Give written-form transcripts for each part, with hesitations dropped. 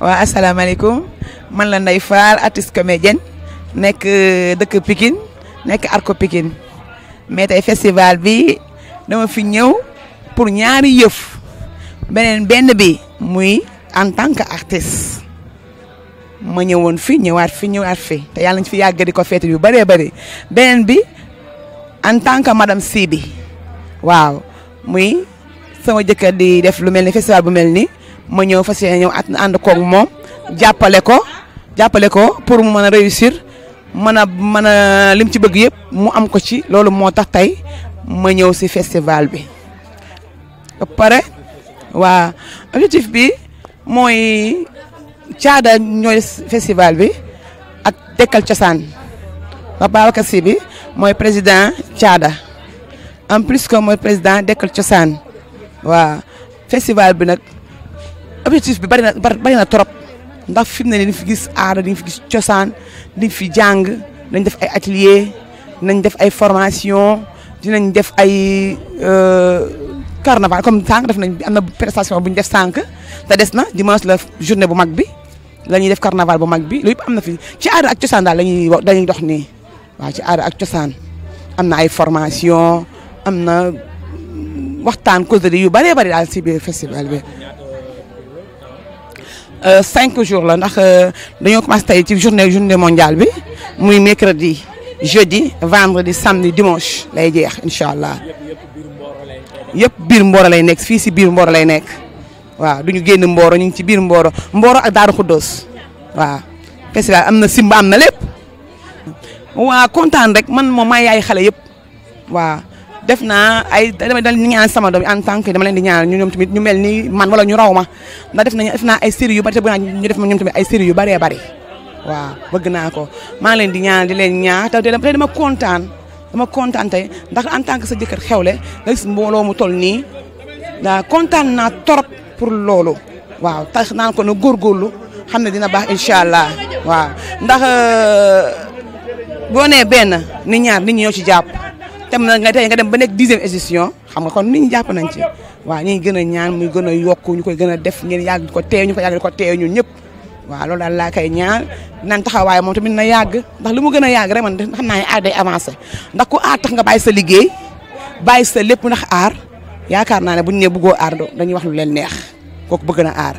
waa asalaamaaleykum man la Ndeye Fall artiste comédienne nekk dëkk Pikine nekk Arco Pikine mais tey festival bi dama fi ñëw pour ñaari yëf benn bi muy en tant que artiste ma ñëwoon fi ñëwaat fi te yàlla nañ fi yàgg di ko feete yu bëree bëri beneen bi en tant que madame Sibi waaw muy sama jëkkër di def lu mel ni festival bu mel ni ma ñëw fas yéene ñëw ànd koog moom jàppale ko pour mu mën a réussir mën a lim ci bëgg yëpp mu am ko ci loolu moo tax tey ma ñëw si festival bi ba pare waa objectif bi mooy caada ñooy festival bi ak dekkal cosaan ba Babacar Sy bi mooy président caada en plus que mooy président dekkal cosaan waa festival bi nag objectif bi bari na trop ndax fi mu ne nii dañ fi gis aada dañ fi gis cosaan dañ fi jàng dañ def ay atelier dinañ def ay formation dinañ def ay carnaval comme sànq def nañ am na prestation bu ñu def sànq te des na dimanche la journée bu mag bi la ñuy def carnaval bu mag bi loolu yëpp am na fi ci aada ak cosaan daal dañuy dox nii waaw ci aada ak cosaan am na ay formation am na waxtaan causerie yu bëree bëri daal si biir festival bi 5 jours la ndax dañoo commencé tey ci journée mondiale bi muy mercredi jeudi vendredi samedi dimanche lay jeex incha allah yëpp biir Mboro lay nekk fii si biir Mboro lay nekk waaw du ñu génn Mboro ñu ngi ci biir Mboro ak Daaru Xuddoos waaw festival am na simba am na lépp waa kontaan rek man moom maa yaay xale yëpp waaw def naa ay dama ñaan sama doom en tant que dama leen di ñaan ñoom tamit ñu mel ni man wala ñu raw ma ndax def naa ay séries yu bari te bëgg naa ñu def ma ñoom tamit ay séries yu bëree bëri waaw bëgg naa ko maa ngi leen di ñaan di leen ñaax te dama kontaan tey ndax en tant que sa jëkkër xewle nga gis mbooloo mu toll nii daa kontaan naa trop pour loolu waaw tax naan ko na góorgóorlu xam ne dina baax incha allah waaw ndax boo nee benn ni ñaar nit ñi ñoo ci jàpp te nga tey nga dem ba nekk 10e édition xam nga kon nit ñi jàpp nañ ci waaw ñi gën a ñaan muy gën a yokku ñu koy gën a def ngeen yàgg ko teew ñu ko yàgg ko teew ñun ñëpp waaw loolu daal laa koy ñaan nan taxawaay moom tamit na yàgg ndax lu mu gën a yàgg rek man xam naa ne aar day avancé ndax ku aar tax nga bàyyi sa liggéey bàyyi sa lépp ndax aar yaakaar naa ne bu ñu nee bëggoo aar dañuy wax lu leen neex kooku bëgg na aar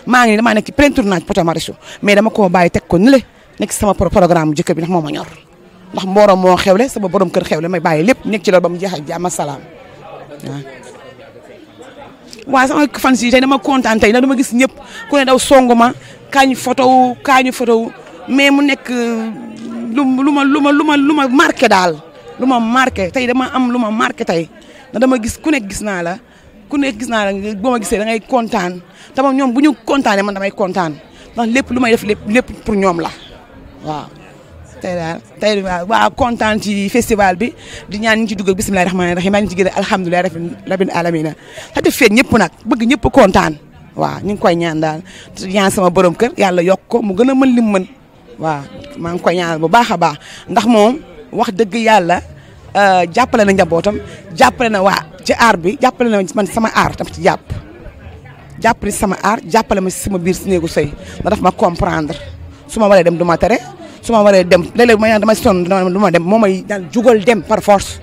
maa ngi damaa nekk ci plein tournage Pod et Marichou mais dama koo bàyyi teg ko ni le nekk sama programme jëkkër bi ndax moo ma ñor ndax Mboro moo xewle sama borom kër xewle may bàyyi lépp nekk ci loolu ba mu jeex ak jàmm salaam waaw sama fan si tey dama kontaan tey ndax dama gis ñëpp ku ne daw songu ma kaañu photo mais mu nekk lu ma marqué daal lu ma marqué tey dama am lu ma marqué tey ndax dama gis ku nekk gis naa la boo ma gisee da ngay kontaan te moom ñoom bu ñu kontaanee man damay kontaan ndax lépp lu may def lépp pour ñoom la waaw. tey waaw kontaan ci festival bi di ñaan ñu ci dugg ak bisimilah rahmaani rahiim maa ngi ci gën a alhamdulilah rabbil alamina te def feet ñëpp nag bëgg ñëpp kontaan waaw ñu ngi koy ñaan daal ñaan sama borom kër yàlla yokk ko mu gën a mën lim mën waaw maa ngi koy ñaan bu baax a baax ndax moom wax dëgg yàlla jàppale na njabootam jàppale na waa ci aar bi jàppale na man sama aar tam ci jàppale sama aar jàppale ma si sama biir si néegu sëy ndax daf ma comprendre su ma waree dem du ma tere su ma waree dem léeg-léeg ma dama sonn du ma dem moo may daal jugal dem par force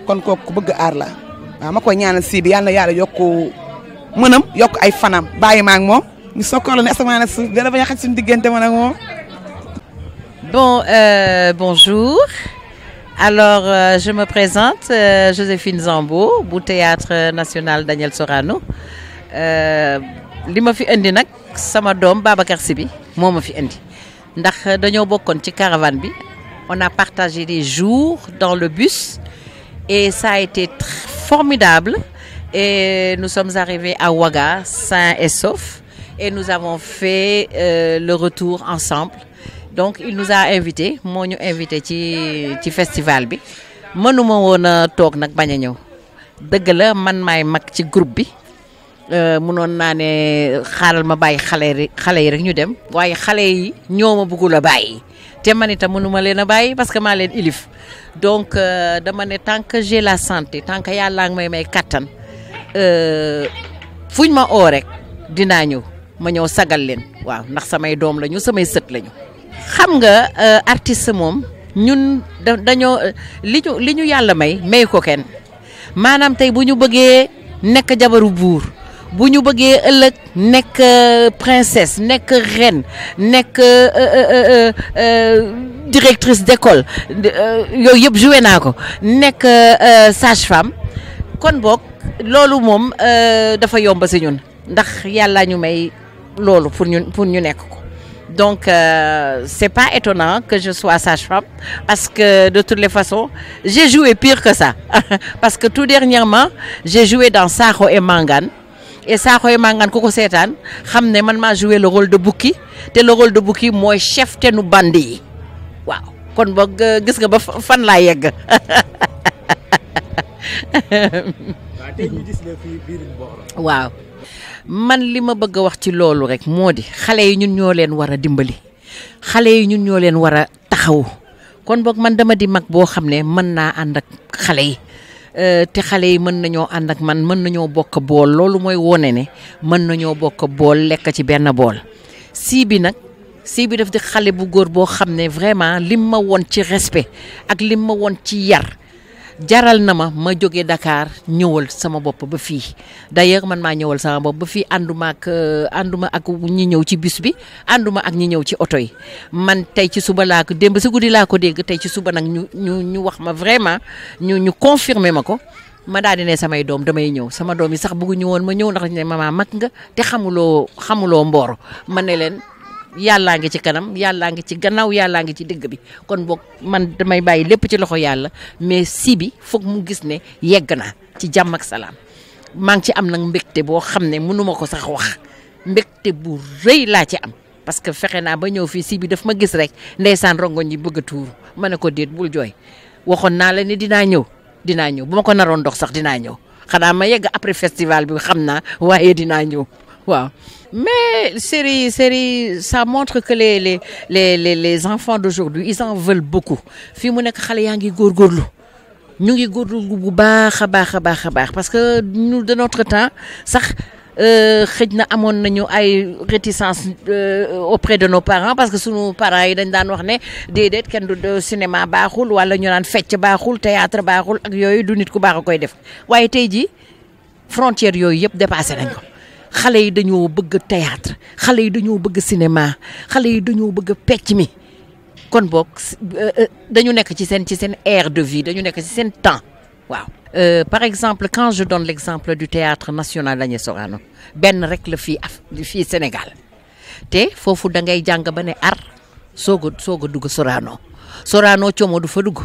kon kooku bëgg aar la waaw ma koy ñaanal si bi yàlla na yàlla yokku mënam yokk ay fanam bàyyi ma ak moom ñu sokkoorlu ne asamaan ak suuf dara bañ a xaj suñu diggante man ak moom. Bon, bonjour. Alors, je me présente, Joséphine Zambo, bu Théâtre National Daniel Sorano. Li ma fi indi nag sama doom Babacar Sy bi moo ma fi indi ndax dañoo bokkoon ci caravane bi. On a partagé des jours dans le bus et ça a été formidable. Et nous sommes arrivés à Ouaga, sains et saufs, et nous avons fait le retour ensemble. Donc il nous a invités moo ñu invité ci festival bi mënuma woon a toog nag bañ a ñëw dëgg la man maay mag ci groupe bi mënoon naa ne xaaral ma bàyyi xale yi rek ñu dem waaye xale yi ñoo ma bëggul a bàyyi te man itam mënuma leen a bàyyi parce que maa leen ilif donc dama ne tant que j'ai la santé tant que yàlla ngi may kattan fuñ ma oo rek dinaa ñëw ma ñëw sagal leen waaw ndax samay doom lañu samay sët lañu. xam nga artiste moom ñun dañoo li ñu yàlla may ko kenn maanaam tey bu ñu bëggee nekk jabaru buur bu ñu bëggee ëllëg nekk princesse nekk reine nekk directrice d'école yooyu yëpp joué naa ko nekk sage-femme kon boog loolu moom dafa yomb si ñun ndax yàlla ñu may loolu pour ñu nekk ko. Donc, c'est pas étonnant que je sois sage-femme parce que de toutes les façons, j'ai joué pire que ça. Parce que tout dernièrement, j'ai joué dans Sakho et Mangane. Et Sakho et Mangane, koko setan, xamné man ma joué le rôle de Bouki. Et le rôle de Bouki, moi, chef te nu bandi. Wow. Kon bok gis nga ba fan la yegg. Wow. Man li ma bëgg a wax ci loolu rek moo di xale yi ñun ñoo leen war a dimbali xale yi ñun ñoo leen war a taxawu kon boog man dama di mag boo xam ne mën naa ànd ak xale yi te xale yi mën nañoo ànd ak man mën nañoo bokk bool loolu mooy wone ne mën nañoo bokk bool lekk ci benn bool. Sii bi daf di xale bu góor boo xam ne vraiment lim ma woon ci respect ak lim ma woon ci yar. jaral na ma jóge Dakar ñëwal sama bopp ba fii d'ailleurs man maa ñëwal sama bopp ba fii ànduma ak ñi ñëw ci bus bi ànduma ak ñi ñëw ci oto yi man tey ci suba laa ko démb si guddi laa ko dégg tey ci suba nag ñu wax ma vraiment ñu confirmer ma ko ma daal di ne samay doom damay ñëw sama doom yi sax bëgguñu woon ma ñëw ndax ne maman mag nga te xamuloo Mboro ma ne leen yàllaa ngi ci kanam yàllaa ngi ci gannaaw yàllaa ngi ci digg bi kon boog man damay bàyyi lépp ci loxo yàlla mais si bi foog mu gis ne yegg naa ci jàmm ak salaam maa ngi ci am nag mbégte boo xam ne mënuma ko sax wax mbégte bu rëy laa ci am parce que fexe naa ba ñëw fii si bi daf ma gis rek ndeysaan rongoñ yi bëgg a tuuru ma ne ko déet bul jooy waxoon naa la ne dinaa ñëw bu ma ko naroon dox sax dinaa ñëw xanaa ma yegg après festival bi xam naa waaye dinaa ñëw waaw. Mais série ça montre que les enfants d'aujourd'hui ils en veulent beaucoup fii mu nekk xale yaa ngi góorgóorlu ñu ngi góorgóorlu bu baax a baax parce que nous de notre temps sax xëj na amoon nañu ay réticence auprès de nos parents parce que sunu parents yi dañ daan wax ne déedéet kenn du cinéma baaxul wala ñu naan fecc baaxul théâtre baaxul ak yooyu du nit ku baax a koy def waaye tey jii frontières yooyu yëpp dépassé nañ ko. xale yi dañoo bëgg théâtre xale yi dañoo bëgg cinéma xale yi dañoo bëgg pecc mi kon boog dañu nekk ci seen aire de vie dañu nekk ci seen temps waaw. Par exemple quand je donne l'exemple du théâtre national Daniel Sorano benn rek la fii Sénégal te foofu da ngay jàng ba ne soog a dugg Sorano coomo du fa dugg.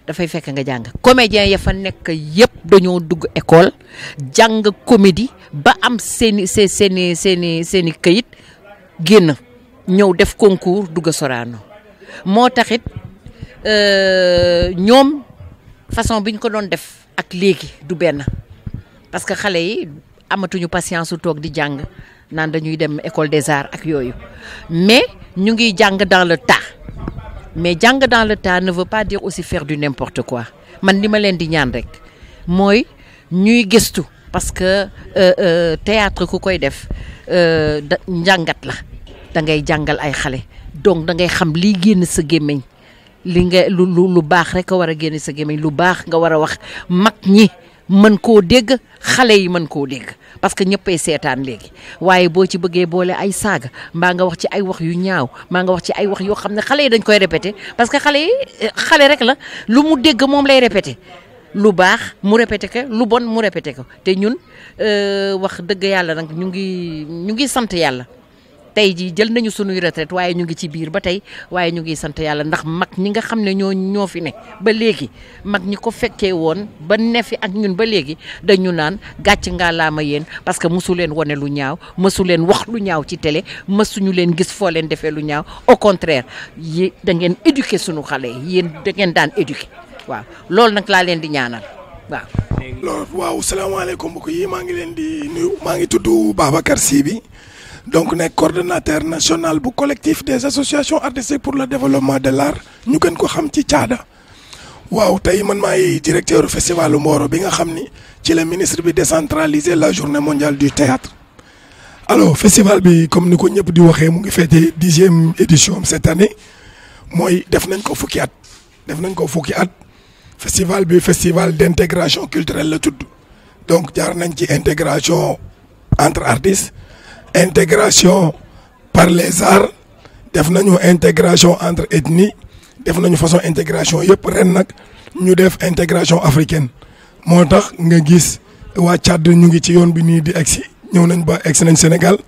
dafay fekk nga jàng comédien ya fa nekk yëpp dañoo dugg école jàng comédie ba am seeni këyit génn ñëw def concours dugg Sorano moo taxit ñoom façon bi ñu ko doon def ak léegi du benn parce que xale yi amatuñu patience su toog di jàng naan dañuy dem école des arts ak yooyu mais ñu ngi jàng dans le tas. Mais jàng dans le tas ne veut pas dire aussi faire du n'importe quoi man li ma leen di ñaan rek mooy ñuy gëstu parce que théâtre ku koy def njàngat la da ngay jàngal ay xale donc da ngay xam lii génn sa gémmiñ li nga lu baax rek a war a génn sa gémmiñ lu baax nga war a wax mag ñi mën koo dégg xale yi mën koo dégg parce que ñëppay seetaan léegi waaye boo ci bëggee boole ay saaga mbaa nga wax ci ay wax yu ñaaw mbaa nga wax ci ay wax yoo xam ne xale yi dañ koy répété parce que xale rek la lu mu dégg moom lay répété lu baax mu répété ko lu bon mu répété ko te ñun wax dëgg yàlla nag ñu ngi sant yàlla tey jii jël nañu sunuy retraite waaye ñu ngi ci biir ba tey waaye ñu ngi sant yàlla ndax mag ñi nga xam ne ñoo fi ne ba léegi mag ñi ko fekkee woon ba ne fi ak ñun ba léegi dañu naan gàcc ngaa laama yéen parce que mësu leen wane lu ñaaw mësu leen wax lu ñaaw ci télé mësuñu leen gis foo leen defee lu ñaaw au contraire yi da ngeen éduquer sunu xale yi yéen da ngeen daan éduquer waaw loolu nag laa leen di ñaanal waaw. waaw salaamaaleykum mbokk yi maa ngi leen di nuyu maa ngi tudd Babacar Sy bi donc nekk coordonnateur national bu collectif des associations artistiques pour le développement de l'art ñu gën ko xam ci caada waaw tey man maay directeur festivalu Mboro bi nga xam ni ci la ministre bi décentralisé la journée mondiale du théâtre alors festival bi comme ni ko ñëpp di waxee mu ngi fêté 10e édition cette année mooy def nañ ko fukki at festival bi festival d'intégration culturelle la tudd donc jaar nañ ci intégration entre artistes intégration par les arts def nañu intégration entre ethnie def nañu façon intégration yëpp ren nag ñu def intégration africaine moo tax nga gis waa Tchad ñu ngi ci yoon bi nii di egsi ñëw nañ ba egsi nañ Sénégal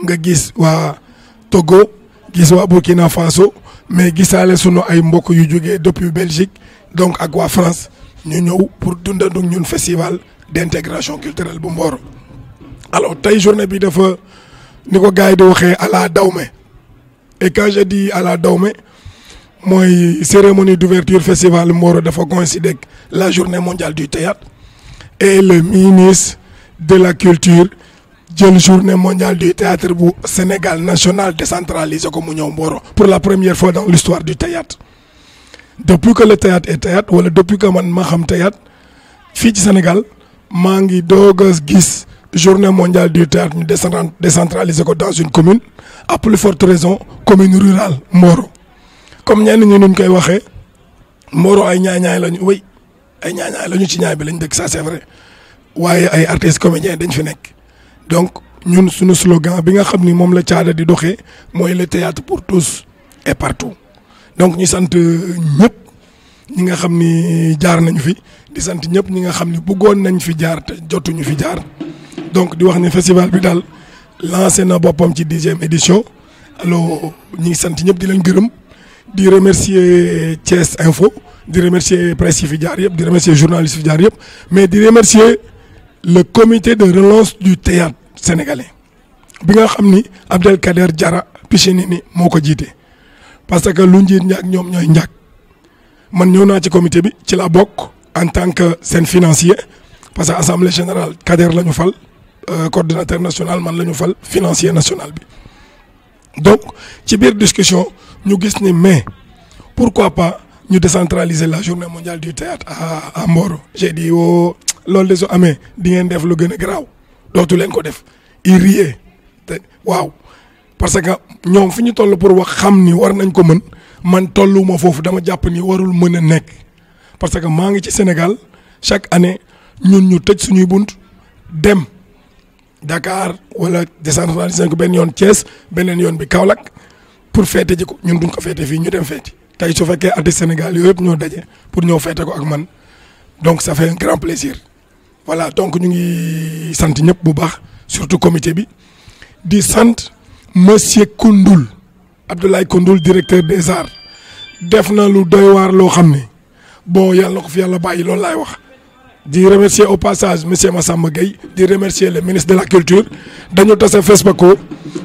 nga gis waa Togo gis waa Burkina Faso mais gisaale sunu ay mbokk yu jógee depuis Belgique donc ak waa France ñu ñëw pour dundandoo ñun festival d'intégration culturelle bu Mboro alors tey journée bi dafa ni ko gars yi di waxee à la dawme et quand je dis à la dawme mooy cérémonie d'ouverture festival Mboro dafa coïncider ak la journée mondiale du théâtre et le ministre de la culture jël journée mondiale du théâtre bu Sénégal national décentralisé ko mu ñëw Mboro pour la première fois dans l'histoire du théâtre depuis que le théâtre est théâtre wala depuis que man ma xam théâtre fii ci Sénégal maa ngi doog a gis journée mondiale du théâtre ñu décentralisé ko dans une commune à plus forte raison commune rurale Mboro comme ñenn ñi nuñ koy waxee Mboro ay ñaañaay lañu wéy ay ñaañaay lañu ci ñaay bi lañ dëkk ça c'est vrai waaye ay artistes comédiens dañ fi nekk donc ñun suñu slogan bi nga xam ni moom la caada di doxee mooy le théâtre pour tous et partout donc ñu sant ñëpp ñi nga xam ni jaar nañu fi di sant ñëpp ñi nga xam ni bëggoon nañ fi jaar te jotuñu fi jaar donc di wax ni festival bi daal lancé na boppam ci 10e édition alors ñi ngi sant ñëpp di leen gërëm di remercier Thiès Info di remercier presse yi fi jaar yëpp di remercier journalistes yi fi jaar yëpp mais di remercier le comité de relance du théâtre sénégalais bi nga xam ni Abdelkader Diarra Pichinini moo ko jiite parce que lu njiit ñaak ñoom ñooy ñaak man ñëw naa ci comité bi ci la bokk en tant que seen financier parce que assemblée générale Kader la ñu fal coordonnateur national man la ñu fal financier national bi donc ci biir discussion ñu gis ni mais pourquoi pas ñu décentraliser la journée mondiale du théâtre à Mboro j'ai dit woo loolu de su amee di ngeen def lu gën a garaaw dootu leen ko def il riait te waaw parce que ñoom fi ñu toll pour wax xam ni war nañ ko mën man tolluma foofu dama jàpp ni warul mën a nekk parce que maa ngi ci Sénégal chaque année ñun ñu tëj suñuy bunt dem Dakar wala décentraliser ko benn yoon Thiès beneen yoon bi Kaolack pour feete ji ko ñun duñ ko feete fii ñu dem feeti tey su fekkee artiste Sénégal yooyu yëpp ñoo daje pour ñëw feete ko ak man donc ça fait un grand plaisir voilà donc ñu ngi sant ñëpp bu baax surtout comité bi di sant monsieur Koundoul Abdoulaye Koundoul directeur des arts def na lu doy waar loo xam ne bon yàlla na ko fi yàlla bàyyi loolu laay wax di remercier au passage monsieur Massamba Gueye di remercier le ministre de la culture dañu tase FESPACO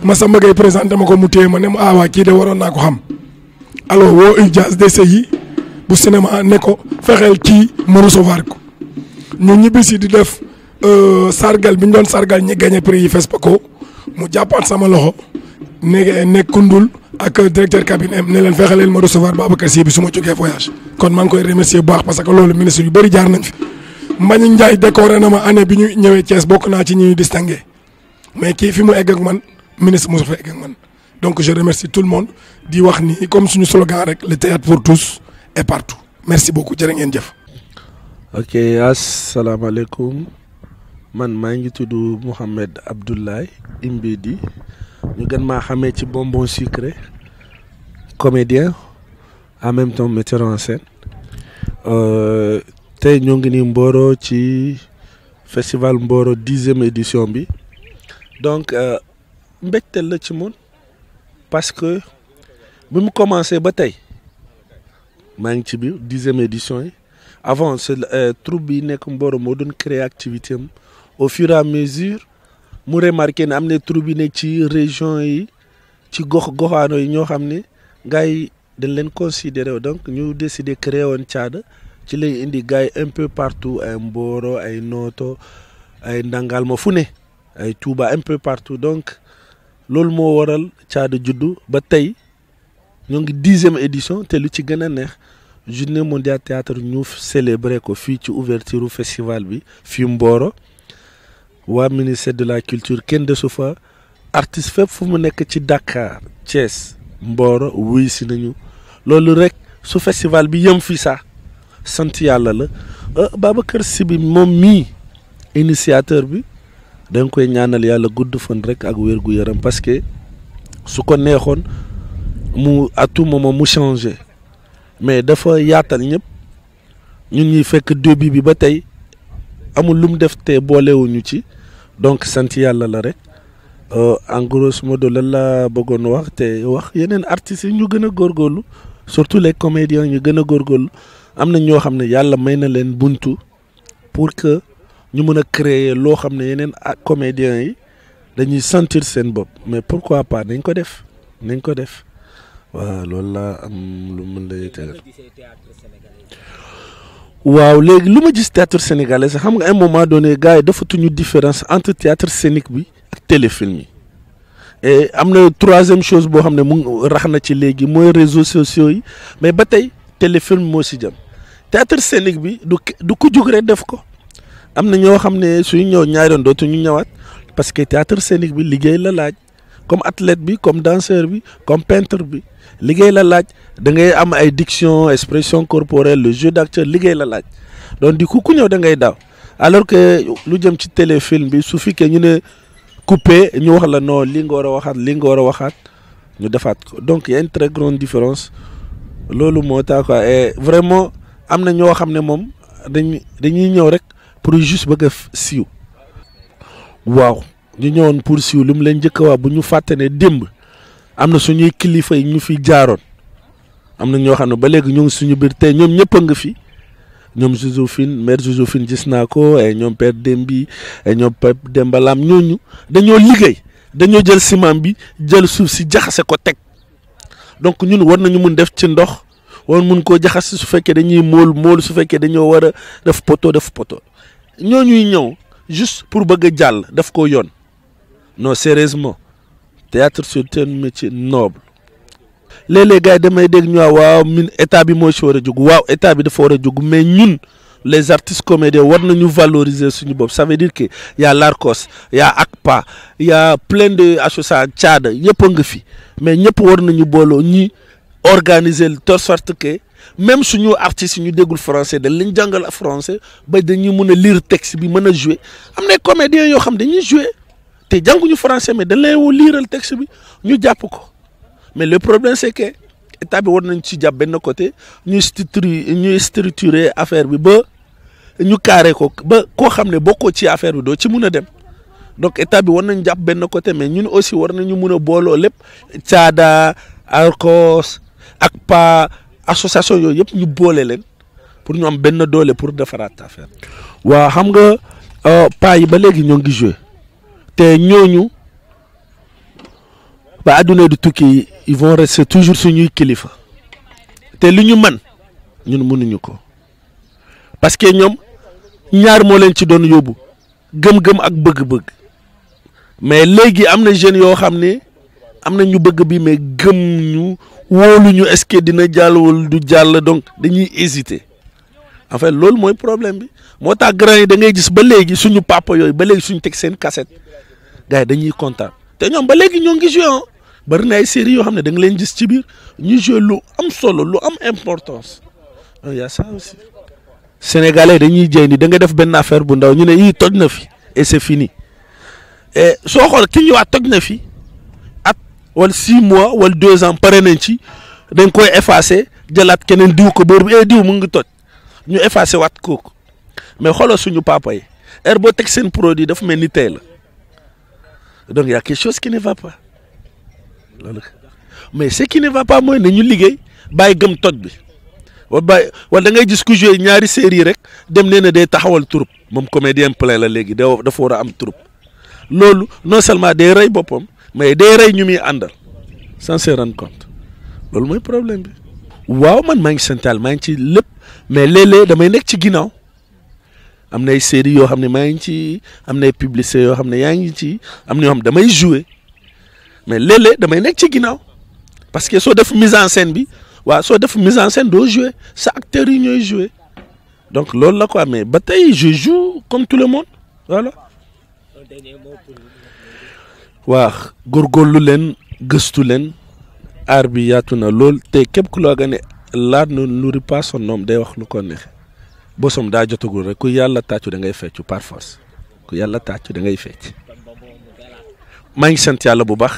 Massamba Gueye présenté ma ko mu téye ma ne ma waa kii de waroon naa ko xam alors woo Idias DCI bu cinéma ne ko fexeel kii mu recevoir ko ñu ñibbisi di def sargal bi ñu doon sargal ñi gagné prix yi FESPACO mu jàppaat sama loxo ne Koundoul ak directeur cabinet ne leen fexeel ma recevoir Babacar Sy bi su ma jógee voyage kon maa ngi koy remercier bu baax parce que loolu ministre yu bëri jaar nañ fi Mbagnick Ndiaye décoré na ma année bi ñu ñëwee Thiès bokk naa ci ñuy distingué mais kii fi mu egg ak man ministre mosu fa egg ak man donc je remercie tout le monde di wax ni comme suñu slogan rek le théâtre pour tous et partout merci beaucoup jërë ngeen jëf. ok asalaamaaleykum man maa ngi tudd Mouhamed Abdoulaye Imbedi ñu gën maa xamee ci bonbon sucré comédien en même temps metteur en scène tey ñoo ngi ni Mboro ci festival Mboro 10e édition bi donc mbégte la ci moom parce que bi mu commencé ba tey maa ngi ci biir 10e édition yi avant c'est troupe bi nekk Mboro moo doon créer activité am au fur et à mesure mu remarqué ne am na troupe bi nekk ci région yi ci goxaano yi ñoo xam ne gars yi dañ leen considéré donc ñu décidé créer woon caada ci lay indi gars yi un peu partout ay Mboro ay Noto ay Ndangalma fu ne ay Touba un peu partout donc loolu moo waral caada juddu ba tey ñoo ngi 10e édition te lu ci gën a neex journée mondiale théâtre ñu célébrer ko fii ci ouverture festival bi fii Mboro waa ministère de la culture kenn desu fa artiste fépp fu mu nekk ci Dakar Thiès Mboro wuy si nañu loolu rek su festival bi yëm fii sax sant yàlla la Babacar Sy bi moom mii initiateur bi da nga koy ñaanal yàlla gudd fan rek ak wér gu yaram parce que su ko neexoon mu à tout moment mu changé mais dafa yaatal ñëpp ñun ñuy fekk début bi ba tey amul lu mu def te boolewuñu ci donc sant yàlla la rek en grosso modo lan la bëggoon wax te wax yeneen artistes yi ñu gën a góorgóorlu surtout les comédiens ñu gën a góorgóorlu am na ñoo xam ne yàlla may na leen buntu pour que ñu mën a créer loo xam ne yeneen comédiens yi dañuy sentir seen bopp mais pourquoi pas nañ ko def waaw loolu laa am lu mën la yëkkal. waaw léegi lu ma gis théâtre sénégalais sax xam nga à un moment donné gars yi dafatuñu différence entre théâtre scénique bi ak téléfilm yi et am na troisième chose boo xam ne mu rax na ci léegi mooy réseaux sociaux yi mais ba tey téléfilm moo si jëm théâtre scénique bi du ko jug rek def ko am na ñoo xam ne suñu ñëw ñaari yoon dootuñu ñëwaat parce que théâtre scénique bi liggéey la laaj comme athlète bi comme danseur bi comme peintre bi liggéey la laaj da ngay am ay diction expression corporelle le jeu d'acteur liggéey la laaj donc di ku ñëw da ngay daaw alors que lu jëm ci téléfilm bi su fekkee ñu ne coupé ñu wax la non li nga war a waxaat li nga war a waxaat ñu defaat ko donc y a une très grande différence loolu moo tax quoi et vraiment am na ñoo xam ne moom dañuy ñëw rek pour juste bëgg a siiw waaw ñu ñëwoon pour siiw lu mu leen njëkk a wax bu ñu fàtte ne démb am na suñuy kilifa yi ñu fi jaaroon am na ñoo xam ne ba léegi ñu ngi suñu biir tey ñoom ñëpp a nga fi ñoom Joséphine mère Joséphine gis naa ko et ñoom Père Dembi et ñoom Pape Demba Lam ñooñu dañoo liggéey dañoo jël ciment bi jël suuf si jaxase ko teg donc ñun war nañu mun def ci ndox war mun koo jaxase su fekkee dañuy mool su fekkee dañoo war a def poto ñooñuy ñëw juste pour bëgg a jàll daf ko yoon non sérieusement théâtre c'est un métier noble léeg-léeg gars yi damay dégg ñu waaw min état bi moo si war a jóg waaw état bi dafa war a jóg mais ñun les artistes comédiens war nañu valoriser suñu bopp ça veut dire que y a l'ARCOS y a ACPA y a plein de associations caada yëpp a nga fi mais ñëpp war nañu booloo ñi organiser de telle sorte que même suñu artistes yi ñu déggul français dañ leen jàngal français ba dañuy mën a lire texte bi mën a jouer am na comédiens yoo xam dañuy jouer te jànguñu français mais dañ leen woo liiral texte bi ñu jàpp ko mais le problème c'est que état bi war nañ ci jàpp benn côté ñuy structurer affaire bi ba ñu carré ko ba koo xam ne bokkoo ci affaire bi doo ci mun a dem donc état bi war nañ jàpp benn côté mais ñun aussi war nañu mun a booloo lépp caada ARCOS ak pa association yooyu yëpp ñu boole leen pour ñu am benn doole pour defaraat affaire waaw xam nga pa yi ba léegi ñoo ngi joué te ñooñu ba adduna du tukki ils vont rester toujours suñuy kilifa te li ñu man ñun mënuñu ko parce que ñoom ñaar moo leen ci doon yóbbu gëm-gëm ak bëgg-bëgg mais léegi am na jeunes yoo xam ne am na ñu bëgg bi mais gëm ñu wóoluñu est-ce que dina jàll wala du jàll donc dañuy hésiter en fait loolu mooy problème bi moo tax grand yi da ngay gis ba léegi suñu papa yooyu ba léegi suñu teg seen cassette gars yi dañuy kontaan te ñoom ba léegi ñoo ngi joué bari na ay séries yoo xam ne da nga leen gis ci biir ñu joué lu am solo lu am importance y a ça aussi. Sénégalais dañuy jëy ni da nga def benn affaire bu ndaw ñu ne yii toj na fi et c'est fini et soo xool ki ñu wax toj na fi at wala 6 mois wala 2 ans pare nañ ci dañ koy effacer jëlaat keneen diw ko boobu diw mu ngi toj ñu effacer waat kooku mais xoolal suñu papa yi heure boo teg seen produit dafa mel ni tey la donc y a quelque chose qui ne va pas loolu mais ce qui ne va pas mooy ne ñu liggéey bàyyi gëm toj bi. wala da ngay gis ku joué ñaari série rek dem nee na day taxawal troupe moom comédien plein la léegi dafa war a am troupe loolu non seulement day rey boppam mais day rey ñu muy àndal sans se rendre compte loolu mooy problème bi. waaw man maa ngi santal maa ngi ci lépp mais léeg-léeg damay nekk ci ginnaaw am na ay série yoo xam ne maa ngi ci am na ay publicité yoo xam ne yaa ngi ci am na yoo xam ne damay joué mais léeg-léeg damay nekk ci ginnaaw parce que soo def mise en scène bi. waaw soo def mise en scène doo jouer sa acteurs yi ñooy jouer donc loolu la quoi mais ba tey je joue comme tout le monde voilà. waa góorgóorlu leen gëstu leen aar bi yaatu na lool te képp ku loo xam ne l'art ne nourrit pas son homme day wax lu ko neex bosom daa jotagul rek ku yàlla tàccu da ngay feccu par force ku yàlla tàccu da ngay fecc maa ngi sant yàlla bu baax.